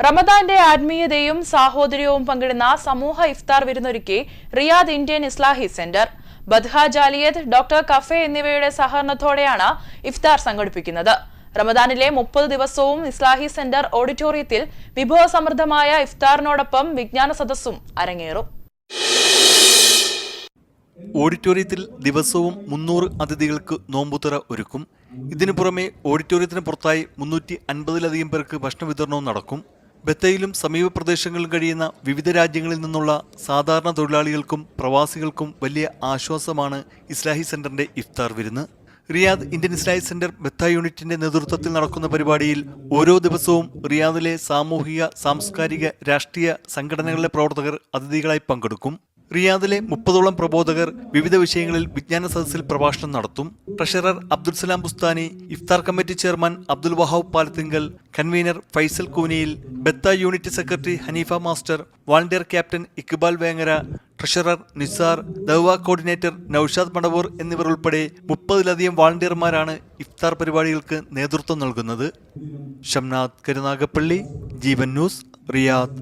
റമദാന്റെ ആത്മീയതയും സാഹോദര്യവും പങ്കിടുന്ന സമൂഹ ഇഫ്താർ വിരുന്നൊരുക്കി റിയാദ് ഇന്ത്യൻ ഇസ്ലാഹി സെന്റർ. ബദ്ഹ ജാലിയത്ത്, ഡോക്ടർ കഫേ എന്നിവയുടെ സഹകരണത്തോടെയാണ് ഇഫ്താർ സംഘടിപ്പിക്കുന്നത്. റമദാനിലെ 30 ദിവസവും ഇസ്ലാഹി സെന്റർ ഓഡിറ്റോറിയത്തിൽ വിഭവസമൃദ്ധമായ ഇഫ്താറിനോടൊപ്പം വിജ്ഞാന സദസ്സും അരങ്ങേറും. ഓഡിറ്റോറിയത്തിൽ ദിവസവും 300 അതിഥികൾക്ക് നോമ്പുതുറ ഒരുക്കും. ഇതിനു പുറമെ ഓഡിറ്റോറിയത്തിന് പുറത്തായി 350-ലധികം പേർക്ക് ഭക്ഷണ വിതരണവും നടക്കും. ബത്തയിലും സമീപ പ്രദേശങ്ങളിലും കഴിയുന്ന വിവിധ രാജ്യങ്ങളിൽ നിന്നുള്ള സാധാരണ തൊഴിലാളികൾക്കും പ്രവാസികൾക്കും വലിയ ആശ്വാസമാണ് ഇസ്ലാഹി സെന്ററിന്റെ ഇഫ്താർ വിരുന്ന്. റിയാദ് ഇന്ത്യൻ ഇസ്ലാഹി സെന്റർ ബത്ത യൂണിറ്റിന്റെ നേതൃത്വത്തിൽ നടക്കുന്ന പരിപാടിയിൽ ഓരോ ദിവസവും റിയാദിലെ സാമൂഹിക, സാംസ്കാരിക, രാഷ്ട്രീയ സംഘടനകളിലെ പ്രവർത്തകർ അതിഥികളായി പങ്കെടുക്കും. റിയാദിലെ 30ഓളം പ്രബോധകർ വിവിധ വിഷയങ്ങളിൽ വിജ്ഞാന സദസ്സിൽ പ്രഭാഷണം നടത്തും. Treasurer Abdul Salam Bustani, Iftar committee chairman Abdul Wahab Palathingal, convener Faisal Kooniyil, Batha unit secretary Hanifa master, volunteer captain Iqbal Vengara, treasurer Nisar, ദഅ്വ കോർഡിനേറ്റർ നൌഷാദ് മടവൂർ എന്നിവർ ഉൾപ്പെടെ 30-ലധികം വാളണ്ടിയർമാരാണ് ഇഫ്താർ പരിപാടികൾക്ക് നേതൃത്വം നൽകുന്നത്. Shamnad Karunagappally, Jeevan news, Riyadh.